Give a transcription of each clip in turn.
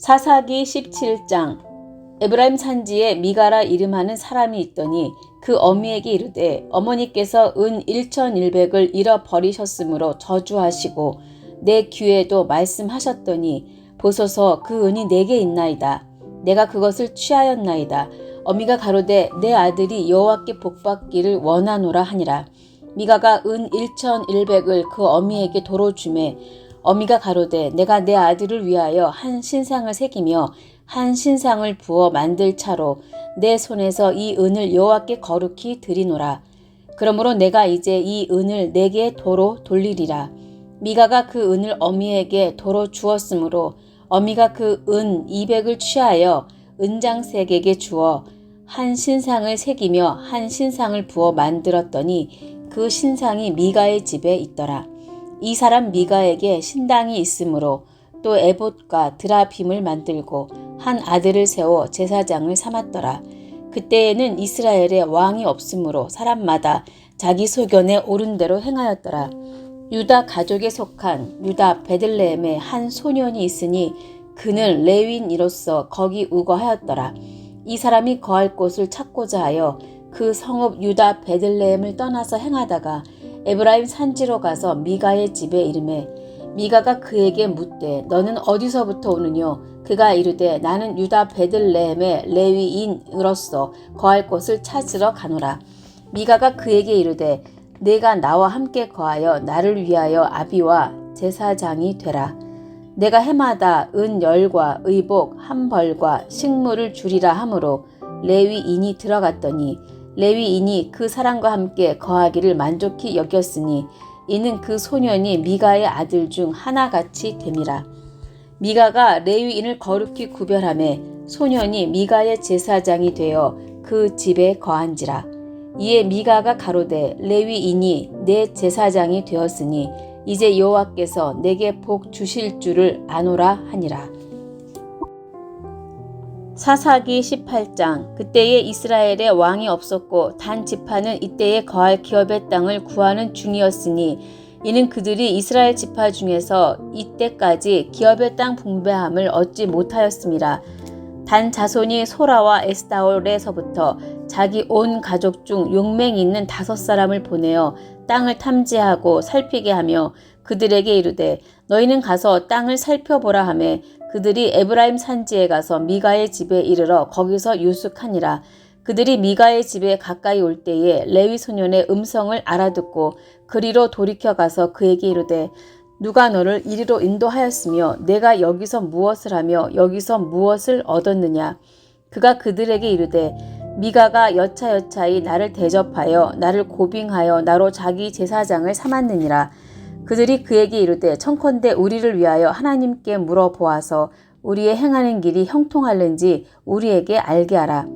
사사기 17장. 에브라임 산지에 미가라 이름하는 사람이 있더니 그 어미에게 이르되 어머니께서 은 1100을 잃어버리셨으므로 저주하시고 내 귀에도 말씀하셨더니 보소서 그 은이 내게 있나이다. 내가 그것을 취하였나이다. 어미가 가로되 내 아들이 여호와께 복받기를 원하노라 하니라. 미가가 은 1100을 그 어미에게 도로 주매 어미가 가로되 내가 내 아들을 위하여 한 신상을 새기며 한 신상을 부어 만들 차로 내 손에서 이 은을 여호와께 거룩히 드리노라. 그러므로 내가 이제 이 은을 내게 도로 돌리리라. 미가가 그 은을 어미에게 도로 주었으므로 어미가 그 은 200을 취하여 은장색에게 주어 한 신상을 새기며 한 신상을 부어 만들었더니 그 신상이 미가의 집에 있더라. 이 사람 미가에게 신당이 있으므로 또 에봇과 드라빔을 만들고 한 아들을 세워 제사장을 삼았더라. 그때에는 이스라엘에 왕이 없으므로 사람마다 자기 소견에 옳은 대로 행하였더라. 유다 가족에 속한 유다 베들레헴에 한 소년이 있으니 그는 레위인으로서 거기 우거하였더라. 이 사람이 거할 곳을 찾고자 하여 그 성읍 유다 베들레헴을 떠나서 행하다가 에브라임 산지로 가서 미가의 집에 이르매 미가가 그에게 묻되 너는 어디서부터 오느뇨? 그가 이르되 나는 유다 베들레헴의 레위인으로서 거할 곳을 찾으러 가노라. 미가가 그에게 이르되 내가 나와 함께 거하여 나를 위하여 아비와 제사장이 되라. 내가 해마다 은 10과 의복 1벌과 식물을 주리라 하므로 레위인이 들어갔더니 레위인이 그 사람과 함께 거하기를 만족히 여겼으니 이는 그 소년이 미가의 아들 중 하나같이 됨이라. 미가가 레위인을 거룩히 구별하매 소년이 미가의 제사장이 되어 그 집에 거한지라. 이에 미가가 가로되 레위인이 내 제사장이 되었으니 이제 여호와께서 내게 복 주실 줄을 아노라 하니라. 사사기 18장. 그때에 이스라엘에 왕이 없었고 단 지파는 이때에 거할 기업의 땅을 구하는 중이었으니 이는 그들이 이스라엘 지파 중에서 이때까지 기업의 땅 분배함을 얻지 못하였음이라. 단 자손이 소라와 에스다올에서부터 자기 온 가족 중 용맹이 있는 5사람을 보내어 땅을 탐지하고 살피게 하며 그들에게 이르되 너희는 가서 땅을 살펴보라 하매 그들이 에브라임 산지에 가서 미가의 집에 이르러 거기서 유숙하니라. 그들이 미가의 집에 가까이 올 때에 레위 소년의 음성을 알아듣고 그리로 돌이켜 가서 그에게 이르되 누가 너를 이리로 인도하였으며 내가 여기서 무엇을 하며 여기서 무엇을 얻었느냐? 그가 그들에게 이르되 미가가 여차여차히 나를 대접하여 나를 고빙하여 나로 자기 제사장을 삼았느니라. 그들이 그에게 이르되 청컨대 우리를 위하여 하나님께 물어보아서 우리의 행하는 길이 형통할는지 우리에게 알게 하라.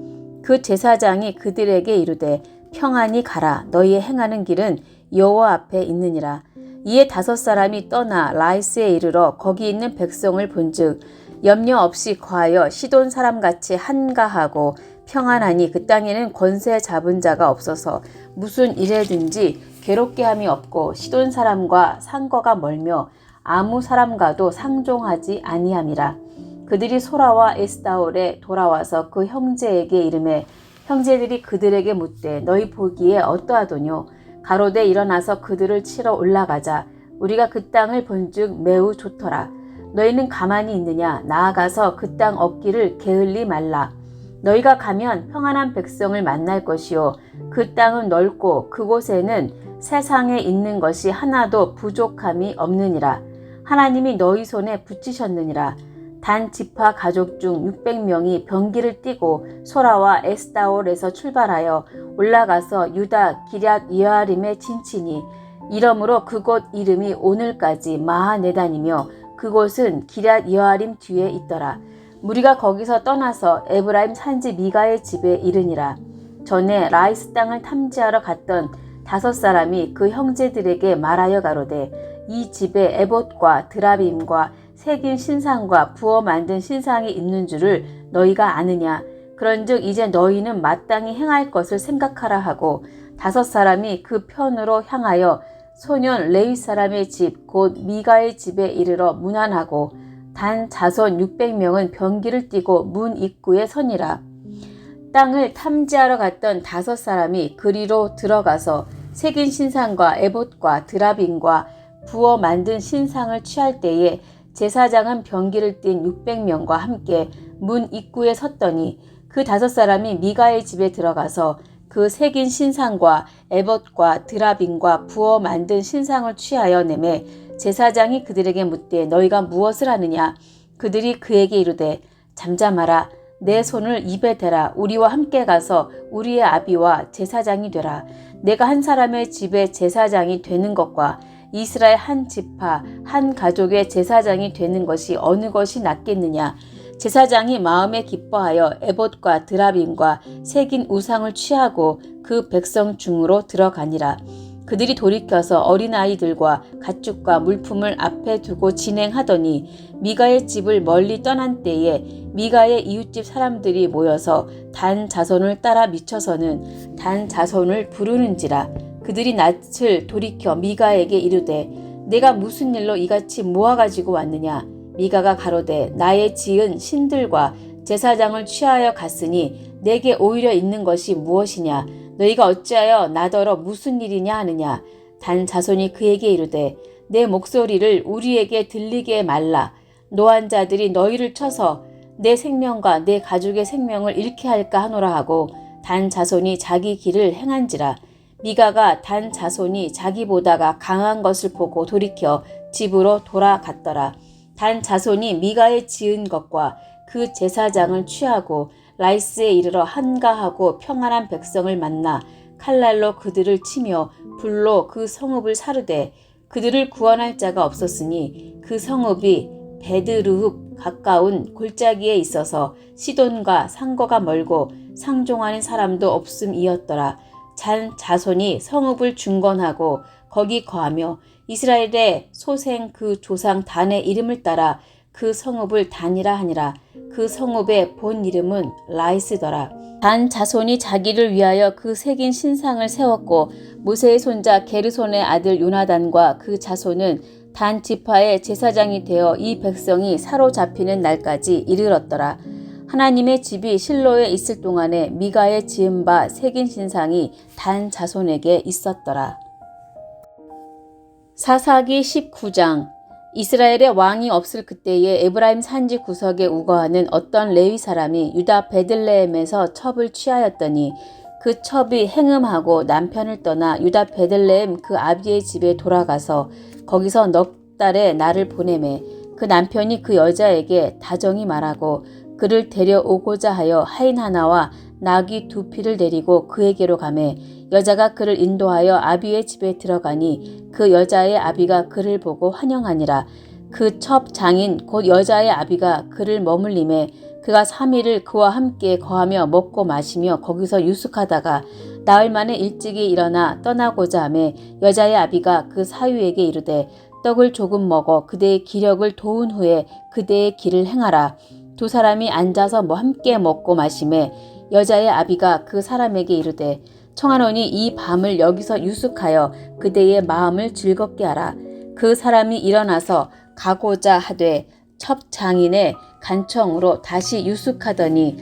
그 제사장이 그들에게 이르되 평안히 가라. 너희의 행하는 길은 여호와 앞에 있느니라. 이에 5사람이 떠나 라이스에 이르러 거기 있는 백성을 본즉 염려 없이 거하여 시돈 사람같이 한가하고 평안하니 그 땅에는 권세 잡은 자가 없어서 무슨 일에든지 괴롭게 함이 없고 시돈 사람과 상거가 멀며 아무 사람과도 상종하지 아니함이라. 그들이 소라와 에스다올에 돌아와서 그 형제에게 이르매 형제들이 그들에게 묻되 너희 보기에 어떠하도뇨? 가로되 일어나서 그들을 치러 올라가자. 우리가 그 땅을 본즉 매우 좋더라. 너희는 가만히 있느냐? 나아가서 그 땅 얻기를 게을리 말라. 너희가 가면 평안한 백성을 만날 것이요 그 땅은 넓고 그곳에는 세상에 있는 것이 하나도 부족함이 없느니라. 하나님이 너희 손에 붙이셨느니라. 단 지파 가족 중 600명이 병기를 띠고 소라와 에스다올에서 출발하여 올라가서 유다 기럇 여아림에 진치니 이러므로 그곳 이름이 오늘까지 마하네단이며 그곳은 기럇 여아림 뒤에 있더라. 무리가 거기서 떠나서 에브라임 산지 미가의 집에 이르니라. 전에 라이스 땅을 탐지하러 갔던 5사람이 그 형제들에게 말하여 가로되 이 집에 에봇과 드라빔과 새긴 신상과 부어 만든 신상이 있는 줄을 너희가 아느냐? 그런즉 이제 너희는 마땅히 행할 것을 생각하라 하고 5사람이 그 편으로 향하여 소년 레위 사람의 집 곧 미가의 집에 이르러 문안하고 단 자손 600명은 병기를 띠고 문 입구에 서니라. 땅을 탐지하러 갔던 5사람이 그리로 들어가서 새긴 신상과 에봇과 드라빔과 부어 만든 신상을 취할 때에 제사장은 병기를 띤 600명과 함께 문 입구에 섰더니 그 5사람이 미가의 집에 들어가서 그 새긴 신상과 에봇과 드라빔과 부어 만든 신상을 취하여 내매 제사장이 그들에게 묻되 너희가 무엇을 하느냐? 그들이 그에게 이르되 잠잠하라. 내 손을 입에 대라. 우리와 함께 가서 우리의 아비와 제사장이 되라. 내가 한 사람의 집에 제사장이 되는 것과 이스라엘 한 지파 한 가족의 제사장이 되는 것이 어느 것이 낫겠느냐? 제사장이 마음에 기뻐하여 에봇과 드라빔과 새긴 우상을 취하고 그 백성 중으로 들어가니라. 그들이 돌이켜서 어린아이들과 가축과 물품을 앞에 두고 진행하더니 미가의 집을 멀리 떠난 때에 미가의 이웃집 사람들이 모여서 단 자손을 따라 미쳐서는 단 자손을 부르는지라. 그들이 낯을 돌이켜 미가에게 이르되 내가 무슨 일로 이같이 모아가지고 왔느냐? 미가가 가로되 나의 지은 신들과 제사장을 취하여 갔으니 내게 오히려 있는 것이 무엇이냐? 너희가 어찌하여 나더러 무슨 일이냐 하느냐? 단 자손이 그에게 이르되 내 목소리를 우리에게 들리게 말라. 노한 자들이 너희를 쳐서 내 생명과 내 가족의 생명을 잃게 할까 하노라 하고 단 자손이 자기 길을 행한지라. 미가가 단 자손이 자기보다가 강한 것을 보고 돌이켜 집으로 돌아갔더라. 단 자손이 미가의 지은 것과 그 제사장을 취하고 라이스에 이르러 한가하고 평안한 백성을 만나 칼날로 그들을 치며 불로 그 성읍을 사르되 그들을 구원할 자가 없었으니 그 성읍이 베드르흡 가까운 골짜기에 있어서 시돈과 상거가 멀고 상종하는 사람도 없음이었더라. 잔 자손이 성읍을 중건하고 거기 거하며 이스라엘의 소생 그 조상 단의 이름을 따라 그 성읍을 단이라 하니라. 그 성읍의 본 이름은 라이스더라. 단 자손이 자기를 위하여 그 새긴 신상을 세웠고 모세의 손자 게르손의 아들 요나단과 그 자손은 단 지파의 제사장이 되어 이 백성이 사로잡히는 날까지 이르렀더라. 하나님의 집이 실로에 있을 동안에 미가의 지은 바 새긴 신상이 단 자손에게 있었더라. 사사기 19장. 이스라엘의 왕이 없을 그때에 에브라임 산지 구석에 우거하는 어떤 레위 사람이 유다 베들레헴에서 첩을 취하였더니 그 첩이 행음하고 남편을 떠나 유다 베들레헴 그 아비의 집에 돌아가서 거기서 넉 달의 날을 보내매 그 남편이 그 여자에게 다정히 말하고 그를 데려오고자 하여 하인 하나와 나귀 2匹를 데리고 그에게로 가매 여자가 그를 인도하여 아비의 집에 들어가니 그 여자의 아비가 그를 보고 환영하니라. 그 첩 장인 곧 여자의 아비가 그를 머물림에 그가 3일을 그와 함께 거하며 먹고 마시며 거기서 유숙하다가 나흘 만에 일찍이 일어나 떠나고자 하매 여자의 아비가 그 사위에게 이르되 떡을 조금 먹어 그대의 기력을 도운 후에 그대의 길을 행하라. 2사람이 앉아서 함께 먹고 마시매 여자의 아비가 그 사람에게 이르되 청하노니 이 밤을 여기서 유숙하여 그대의 마음을 즐겁게 하라. 그 사람이 일어나서 가고자 하되 첩 장인의 간청으로 다시 유숙하더니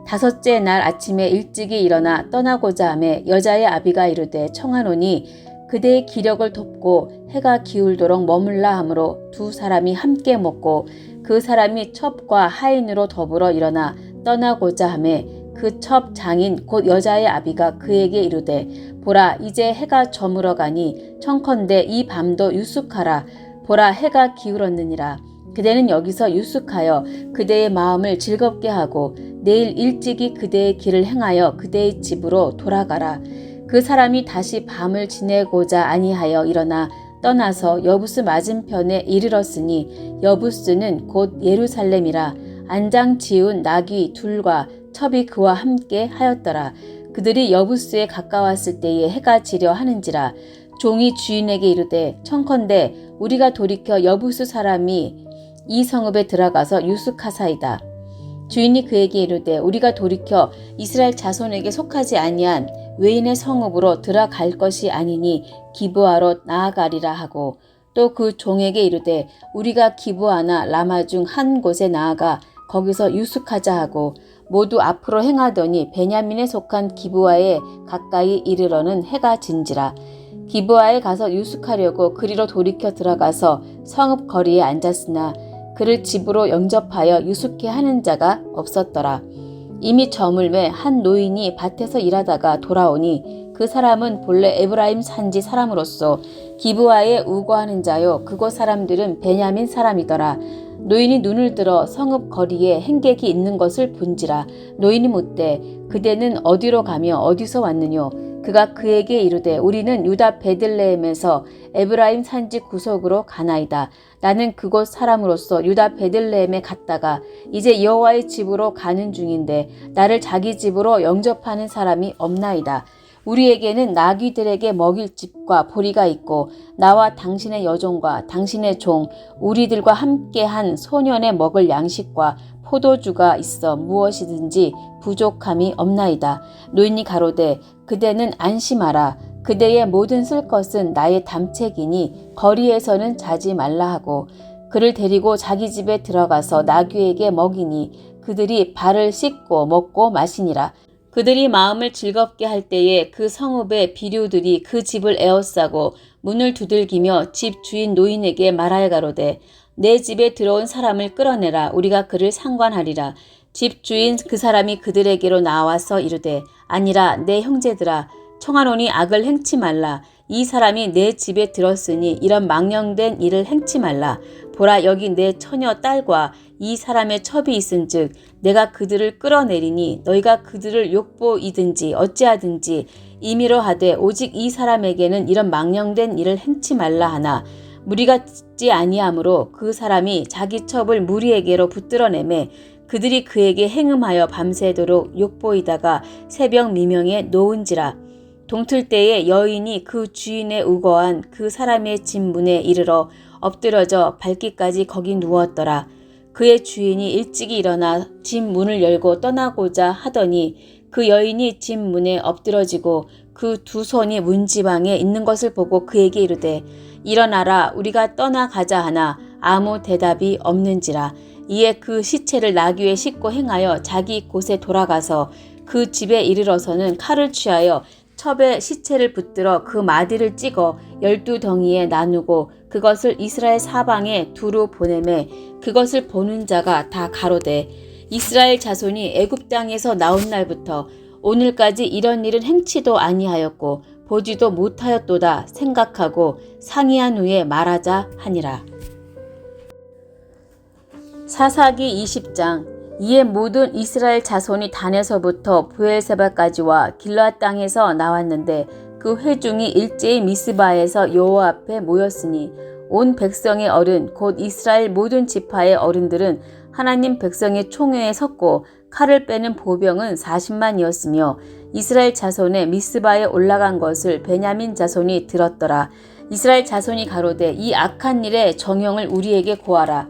5째 날 아침에 일찍이 일어나 떠나고자 하매 여자의 아비가 이르되 청하노니 그대의 기력을 돕고 해가 기울도록 머물라 하므로 2사람이 함께 먹고 그 사람이 첩과 하인으로 더불어 일어나 떠나고자 하매 그 첩 장인 곧 여자의 아비가 그에게 이르되 보라 이제 해가 저물어 가니 청컨대 이 밤도 유숙하라. 보라 해가 기울었느니라. 그대는 여기서 유숙하여 그대의 마음을 즐겁게 하고 내일 일찍이 그대의 길을 행하여 그대의 집으로 돌아가라. 그 사람이 다시 밤을 지내고자 아니하여 일어나 떠나서 여부스 맞은편에 이르렀으니 여부스는 곧 예루살렘이라. 안장 지운 나귀 2과 첩이 그와 함께 하였더라. 그들이 여부스에 가까웠을 때에 해가 지려 하는지라. 종이 주인에게 이르되 청컨대 우리가 돌이켜 여부스 사람이 이 성읍에 들어가서 유숙하사이다. 주인이 그에게 이르되 우리가 돌이켜 이스라엘 자손에게 속하지 아니한 외인의 성읍으로 들어갈 것이 아니니 기브아로 나아가리라 하고 또 그 종에게 이르되 우리가 기브아나 라마 중 한 곳에 나아가 거기서 유숙하자 하고 모두 앞으로 행하더니 베냐민에 속한 기브아에 가까이 이르러는 해가 진지라. 기브아에 가서 유숙하려고 그리로 돌이켜 들어가서 성읍 거리에 앉았으나 그를 집으로 영접하여 유숙해 하는 자가 없었더라. 이미 저물매 한 노인이 밭에서 일하다가 돌아오니 그 사람은 본래 에브라임 산지 사람으로서 기브아에 우거하는 자요 그곳 사람들은 베냐민 사람이더라. 노인이 눈을 들어 성읍 거리에 행객이 있는 것을 본지라. 노인이 묻되 그대는 어디로 가며 어디서 왔느뇨? 그가 그에게 이르되 우리는 유다 베들레헴에서 에브라임 산지 구석으로 가나이다. 나는 그곳 사람으로서 유다 베들레헴에 갔다가 이제 여호와의 집으로 가는 중인데 나를 자기 집으로 영접하는 사람이 없나이다. 우리에게는 나귀들에게 먹일 집과 보리가 있고 나와 당신의 여종과 당신의 종 우리들과 함께한 소년의 먹을 양식과 포도주가 있어 무엇이든지 부족함이 없나이다. 노인이 가로되 그대는 안심하라. 그대의 모든 쓸 것은 나의 담책이니 거리에서는 자지 말라 하고 그를 데리고 자기 집에 들어가서 나귀에게 먹이니 그들이 발을 씻고 먹고 마시니라. 그들이 마음을 즐겁게 할 때에 그 성읍의 비류들이 그 집을 에워싸고 문을 두들기며 집 주인 노인에게 말하여 가로되 내 집에 들어온 사람을 끌어내라. 우리가 그를 상관하리라. 집 주인 그 사람이 그들에게로 나와서 이르되 아니라 내 형제들아 청하노니 악을 행치 말라. 이 사람이 내 집에 들었으니 이런 망령된 일을 행치 말라. 보라 여기 내 처녀 딸과 이 사람의 첩이 있은즉 내가 그들을 끌어내리니 너희가 그들을 욕보이든지 어찌하든지 임의로 하되 오직 이 사람에게는 이런 망령된 일을 행치 말라 하나 무리가 듣지 아니하므로 그 사람이 자기 첩을 무리에게로 붙들어내매 그들이 그에게 행음하여 밤새도록 욕보이다가 새벽 미명에 놓은지라. 동틀 때에 여인이 그 주인의 우거한 그 사람의 집 문에 이르러 엎드러져 밟기까지 거기 누웠더라. 그의 주인이 일찍이 일어나 집 문을 열고 떠나고자 하더니 그 여인이 집 문에 엎드러지고 그 두 손이 문지방에 있는 것을 보고 그에게 이르되 일어나라 우리가 떠나가자 하나 아무 대답이 없는지라. 이에 그 시체를 나귀에 싣고 행하여 자기 곳에 돌아가서 그 집에 이르러서는 칼을 취하여 첩에 시체를 붙들어 그 마디를 찍어 12덩이에 나누고 그것을 이스라엘 사방에 두루 보내매 그것을 보는 자가 다 가로되 이스라엘 자손이 애굽 땅에서 나온 날부터 오늘까지 이런 일은 행치도 아니하였고 보지도 못하였도다 생각하고 상의한 후에 말하자 하니라. 사사기 20장. 이에 모든 이스라엘 자손이 단에서부터 브엘세바까지와 길르앗 땅에서 나왔는데 그 회중이 일제히 미스바에서 여호와 앞에 모였으니 온 백성의 어른 곧 이스라엘 모든 지파의 어른들은 하나님 백성의 총회에 섰고 칼을 빼는 보병은 40만이었으며 이스라엘 자손의 미스바에 올라간 것을 베냐민 자손이 들었더라. 이스라엘 자손이 가로되 이 악한 일의 정형을 우리에게 고하라.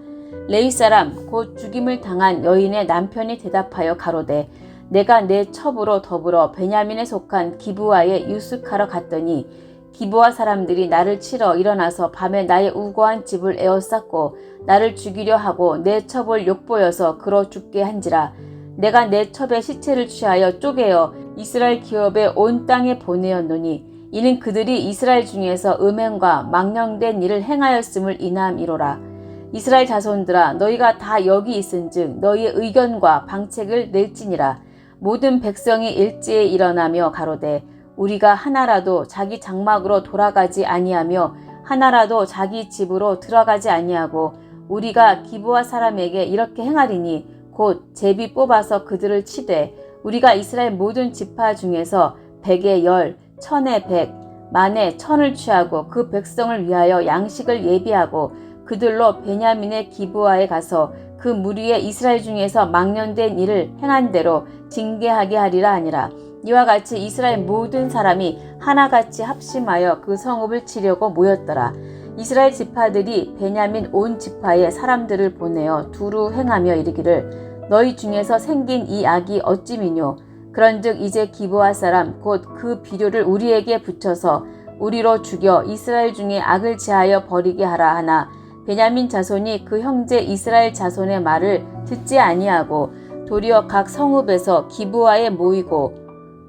레위 사람 곧 죽임을 당한 여인의 남편이 대답하여 가로되 내가 내 첩으로 더불어 베냐민에 속한 기브아에 유숙하러 갔더니 기브아 사람들이 나를 치러 일어나서 밤에 나의 우거한 집을 에워쌌고 나를 죽이려 하고 내 첩을 욕보여서 그러 죽게 한지라. 내가 내 첩의 시체를 취하여 쪼개어 이스라엘 기업의 온 땅에 보내었노니 이는 그들이 이스라엘 중에서 음행과 망령된 일을 행하였음을 인함이로라. 이스라엘 자손들아 너희가 다 여기 있은즉 너희의 의견과 방책을 낼지니라. 모든 백성이 일제에 일어나며 가로되 우리가 하나라도 자기 장막으로 돌아가지 아니하며 하나라도 자기 집으로 들어가지 아니하고 우리가 기브아 사람에게 이렇게 행하리니 곧 제비 뽑아서 그들을 치되 우리가 이스라엘 모든 지파 중에서 100에 10, 1000에 100, 만에 1000을 취하고 그 백성을 위하여 양식을 예비하고 그들로 베냐민의 기브아에 가서 그 무리의 이스라엘 중에서 망령된 일을 행한 대로 징계하게 하리라 하니라. 이와 같이 이스라엘 모든 사람이 하나같이 합심하여 그 성읍을 치려고 모였더라. 이스라엘 지파들이 베냐민 온 지파의 사람들을 보내어 두루 행하며 이르기를 너희 중에서 생긴 이 악이 어찌미뇨. 그런즉 이제 기브아 사람 곧 그 비료를 우리에게 붙여서 우리로 죽여 이스라엘 중에 악을 제하여 버리게 하라 하나 베냐민 자손이 그 형제 이스라엘 자손의 말을 듣지 아니하고 도리어 각 성읍에서 기브아에 모이고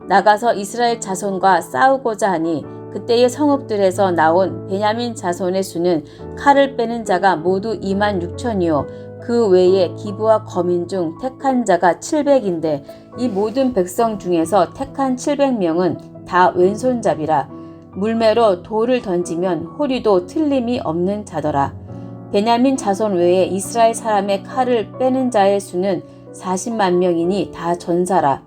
나가서 이스라엘 자손과 싸우고자 하니 그때의 성읍들에서 나온 베냐민 자손의 수는 칼을 빼는 자가 모두 26,000이요 그 외에 기브아 거민 중 택한 자가 700인데 이 모든 백성 중에서 택한 700명은 다 왼손잡이라 물매로 돌을 던지면 호리도 틀림이 없는 자더라. 베냐민 자손 외에 이스라엘 사람의 칼을 빼는 자의 수는 40만 명이니 다 전사라.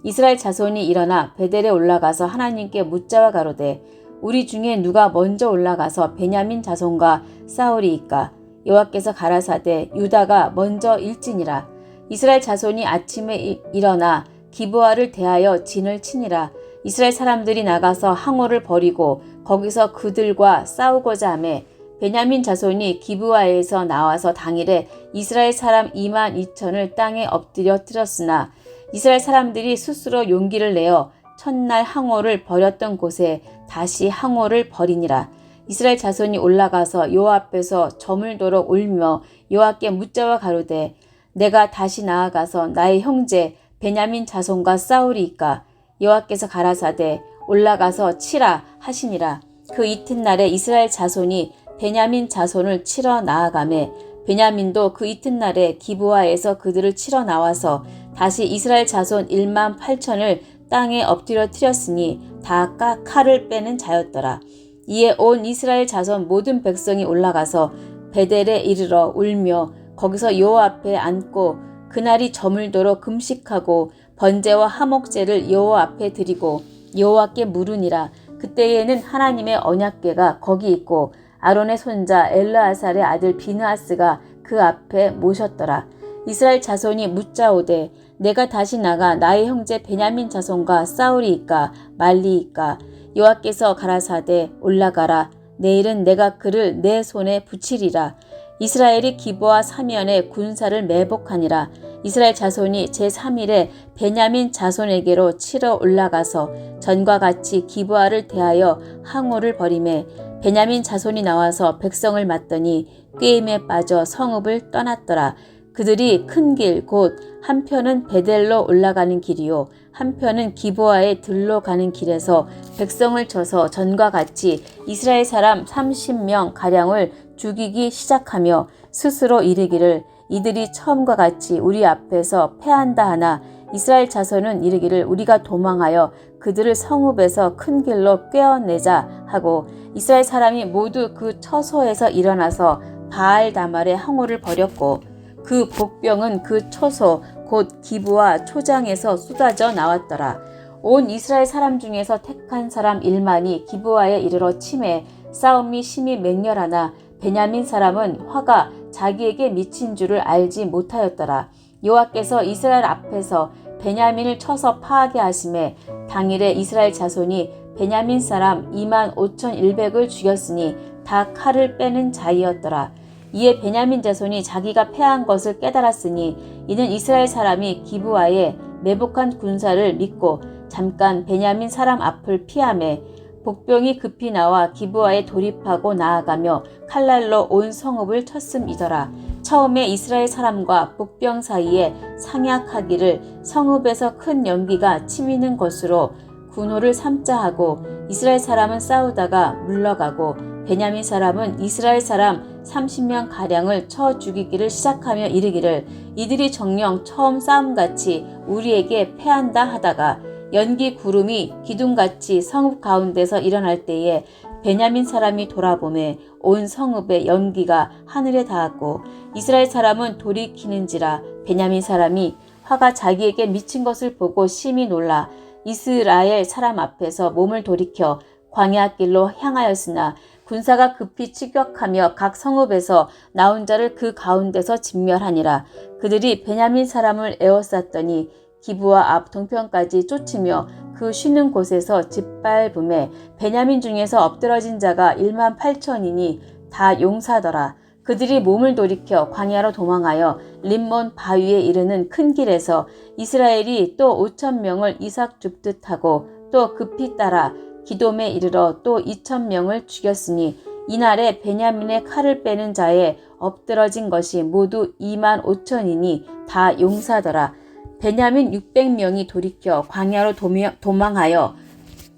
이스라엘 자손이 일어나 베델에 올라가서 하나님께 묻자와 가로되 우리 중에 누가 먼저 올라가서 베냐민 자손과 싸우리이까? 여호와께서 가라사대 유다가 먼저 일진이라. 이스라엘 자손이 아침에 일어나 기브아를 대하여 진을 치니라. 이스라엘 사람들이 나가서 항오를 버리고 거기서 그들과 싸우고자 하매 베냐민 자손이 기브아에서 나와서 당일에 이스라엘 사람 22,000을 땅에 엎드려뜨렸으나 이스라엘 사람들이 스스로 용기를 내어 첫날 항오를 버렸던 곳에 다시 항오를 버리니라. 이스라엘 자손이 올라가서 여호와 앞에서 저물도록 울며 여호와께 묻자와 가로되 내가 다시 나아가서 나의 형제 베냐민 자손과 싸우리이까? 여호와께서 가라사대 올라가서 치라 하시니라. 그 이튿날에 이스라엘 자손이 베냐민 자손을 치러 나아가매 베냐민도 그 이튿날에 기브아에서 그들을 치러 나와서 다시 이스라엘 자손 18,000을 땅에 엎드려뜨렸으니 다 칼을 빼는 자였더라. 이에 온 이스라엘 자손 모든 백성이 올라가서 베델에 이르러 울며 거기서 여호와 앞에 앉고 그날이 저물도록 금식하고 번제와 화목제를 여호와 앞에 드리고 여호와께 물으니라. 그때에는 하나님의 언약궤가 거기 있고 아론의 손자 엘르아살의 아들 비느하스가 그 앞에 모셨더라. 이스라엘 자손이 묻자오되 내가 다시 나가 나의 형제 베냐민 자손과 싸우리이까 말리이까? 여호와께서 가라사대 올라가라. 내일은 내가 그를 내 손에 붙이리라. 이스라엘이 기브아 사면에 군사를 매복하니라. 이스라엘 자손이 제3일에 베냐민 자손에게로 치러 올라가서 전과 같이 기브아를 대하여 항오를 벌이매 베냐민 자손이 나와서 백성을 맞더니 꾀임에 빠져 성읍을 떠났더라. 그들이 큰 길 곧 한편은 베델로 올라가는 길이요 한편은 기브아에 들러 가는 길에서 백성을 쳐서 전과 같이 이스라엘 사람 30명 가량을 죽이기 시작하며 스스로 이르기를 이들이 처음과 같이 우리 앞에서 패한다 하나 이스라엘 자손은 이르기를 우리가 도망하여 그들을 성읍에서 큰 길로 꿰어내자 하고 이스라엘 사람이 모두 그 처소에서 일어나서 바알 다말의 항오를 벌였고 그 복병은 그 처소 곧 기브아 초장에서 쏟아져 나왔더라. 온 이스라엘 사람 중에서 택한 사람 1만이 기브아에 이르러 치매 싸움이 심히 맹렬하나 베냐민 사람은 화가 자기에게 미친 줄을 알지 못하였더라. 여호와께서 이스라엘 앞에서 베냐민을 쳐서 파하게 하심에 당일에 이스라엘 자손이 베냐민 사람 25,100을 죽였으니 다 칼을 빼는 자이었더라. 이에 베냐민 자손이 자기가 패한 것을 깨달았으니 이는 이스라엘 사람이 기브아에 매복한 군사를 믿고 잠깐 베냐민 사람 앞을 피하매 복병이 급히 나와 기브아에 돌입하고 나아가며 칼날로 온 성읍을 쳤음이더라. 처음에 이스라엘 사람과 복병 사이에 상약하기를 성읍에서 큰 연기가 치미는 것으로 군호를 삼자 하고 이스라엘 사람은 싸우다가 물러가고 베냐민 사람은 이스라엘 사람 30명 가량을 쳐 죽이기를 시작하며 이르기를 이들이 정녕 처음 싸움같이 우리에게 패한다 하다가 연기 구름이 기둥같이 성읍 가운데서 일어날 때에 베냐민 사람이 돌아보매 온 성읍의 연기가 하늘에 닿았고 이스라엘 사람은 돌이키는지라 베냐민 사람이 화가 자기에게 미친 것을 보고 심히 놀라 이스라엘 사람 앞에서 몸을 돌이켜 광야길로 향하였으나 군사가 급히 추격하며 각 성읍에서 나온 자를 그 가운데서 진멸하니라. 그들이 베냐민 사람을 에워쌌더니 기브아 앞 동편까지 쫓으며 그 쉬는 곳에서 짓밟음에 베냐민 중에서 엎드러진 자가 18,000이니 다 용사더라. 그들이 몸을 돌이켜 광야로 도망하여 림몬 바위에 이르는 큰 길에서 이스라엘이 또 5,000명을 이삭 줍듯 하고 또 급히 따라 기돔에 이르러 또 2,000명을 죽였으니 이날에 베냐민의 칼을 빼는 자에 엎드러진 것이 모두 25,000이니 다 용사더라. 베냐민 600명이 돌이켜 광야로 도망하여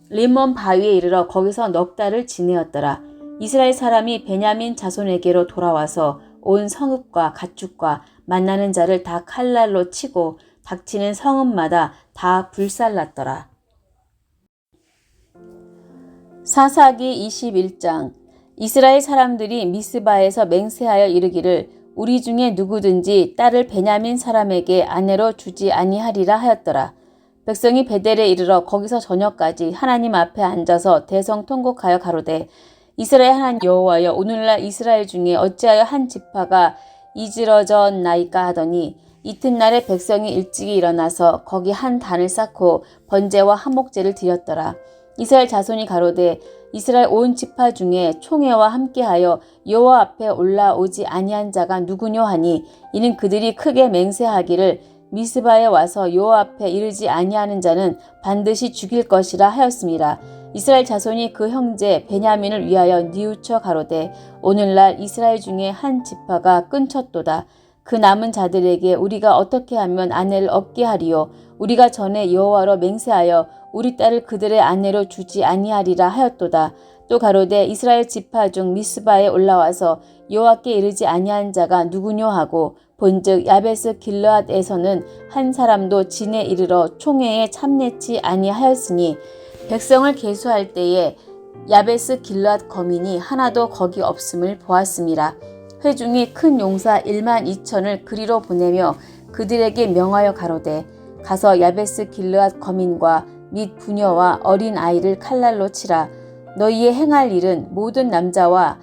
림몬 바위에 이르러 거기서 넉 달을 지내었더라. 이스라엘 사람이 베냐민 자손에게로 돌아와서 온 성읍과 가축과 만나는 자를 다 칼날로 치고 닥치는 성읍마다 다 불살랐더라. 사사기 21장. 이스라엘 사람들이 미스바에서 맹세하여 이르기를 우리 중에 누구든지 딸을 베냐민 사람에게 아내로 주지 아니하리라 하였더라. 백성이 베델에 이르러 거기서 저녁까지 하나님 앞에 앉아서 대성통곡하여 가로되 이스라엘 하나님 여호와여, 오늘날 이스라엘 중에 어찌하여 한 지파가 이지러졌나이까 하더니 이튿날에 백성이 일찍이 일어나서 거기 한 단을 쌓고 번제와 화목제를 드렸더라. 이스라엘 자손이 가로되 이스라엘 온 지파 중에 총회와 함께하여 여호와 앞에 올라오지 아니한 자가 누구뇨 하니 이는 그들이 크게 맹세하기를 미스바에 와서 여호와 앞에 이르지 아니하는 자는 반드시 죽일 것이라 하였습니다. 이스라엘 자손이 그 형제 베냐민을 위하여 뉘우쳐 가로되 오늘날 이스라엘 중에 한 지파가 끊쳤도다. 그 남은 자들에게 우리가 어떻게 하면 아내를 얻게 하리요? 우리가 전에 여호와로 맹세하여 우리 딸을 그들의 아내로 주지 아니하리라 하였도다. 또 가로되 이스라엘 지파 중 미스바에 올라와서 여호와께 이르지 아니한 자가 누구뇨 하고 본즉 야베스 길르앗에서는 한 사람도 진에 이르러 총회에 참내치 아니하였으니 백성을 계수할 때에 야베스 길르앗 거민이 하나도 거기 없음을 보았습니다. 회중이 큰 용사 12,000을 그리로 보내며 그들에게 명하여 가로되 가서 야베스 길르앗 거민과 및 부녀와 어린 아이를 칼날로 치라. 너희의 행할 일은 모든 남자와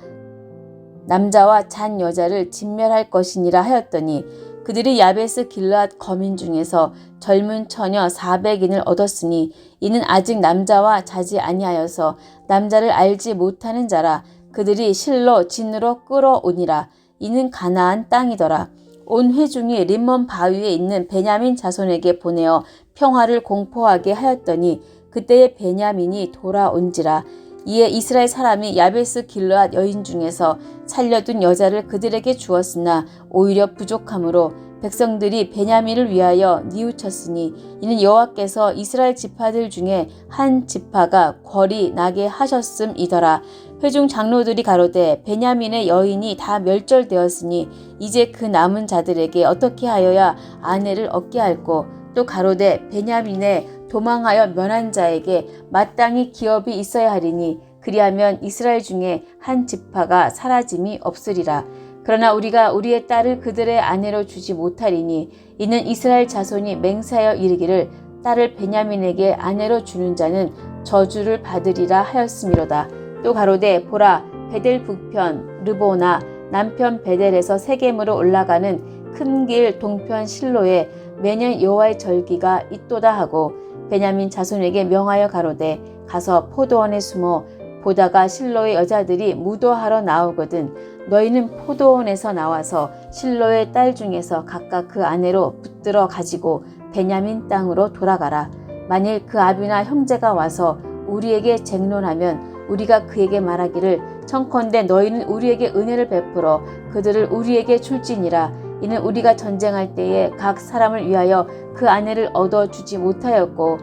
잔 여자를 진멸할 것이니라 하였더니 그들이 야베스 길르앗 거민 중에서 젊은 처녀 400인을 얻었으니 이는 아직 남자와 자지 아니하여서 남자를 알지 못하는 자라. 그들이 실로 진으로 끌어오니라. 이는 가나안 땅이더라. 온 회중이 림몬 바위에 있는 베냐민 자손에게 보내어 평화를 공포하게 하였더니 그때의 베냐민이 돌아온지라. 이에 이스라엘 사람이 야베스 길르앗 여인 중에서 살려둔 여자를 그들에게 주었으나 오히려 부족함으로 백성들이 베냐민을 위하여 뉘우쳤으니 이는 여호와께서 이스라엘 지파들 중에 한 지파가 궐이 나게 하셨음이더라. 회중 장로들이 가로되 베냐민의 여인이 다 멸절되었으니 이제 그 남은 자들에게 어떻게 하여야 아내를 얻게 할꼬. 또 가로되 베냐민의 도망하여 면한 자에게 마땅히 기업이 있어야 하리니 그리하면 이스라엘 중에 한 지파가 사라짐이 없으리라. 그러나 우리가 우리의 딸을 그들의 아내로 주지 못하리니 이는 이스라엘 자손이 맹세하여 이르기를 딸을 베냐민에게 아내로 주는 자는 저주를 받으리라 하였음이로다. 또 가로되 보라 베델 북편 르보나 남편 베델에서 세겜으로 올라가는 큰 길 동편 실로에 매년 여호와의 절기가 있도다 하고 베냐민 자손에게 명하여 가로되 가서 포도원에 숨어 보다가 실로의 여자들이 무도하러 나오거든 너희는 포도원에서 나와서 실로의 딸 중에서 각각 그 아내로 붙들어 가지고 베냐민 땅으로 돌아가라. 만일 그 아비나 형제가 와서 우리에게 쟁론하면 우리가 그에게 말하기를 청컨대 너희는 우리에게 은혜를 베풀어 그들을 우리에게 줄지니라. 이는 우리가 전쟁할 때에 각 사람을 위하여 그 아내를 얻어주지 못하였고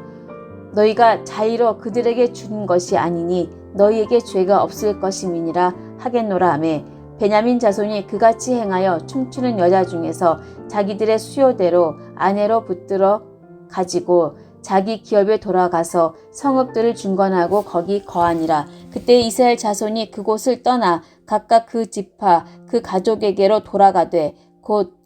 너희가 자의로 그들에게 준 것이 아니니 너희에게 죄가 없을 것임이니라 하겠노라 하매 베냐민 자손이 그같이 행하여 춤추는 여자 중에서 자기들의 수요대로 아내로 붙들어 가지고 자기 기업에 돌아가서 성읍들을 중건하고 거기 거하니라. 그때 이스라엘 자손이 그곳을 떠나 각각 그 지파 그 가족에게로 돌아가되 곧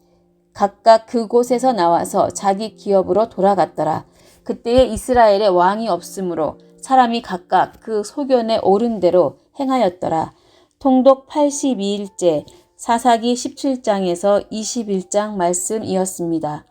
각각 그곳에서 나와서 자기 기업으로 돌아갔더라. 그때에 이스라엘에 왕이 없으므로 사람이 각각 그 소견에 오른 대로 행하였더라. 통독 82일째 사사기 17장에서 21장 말씀이었습니다.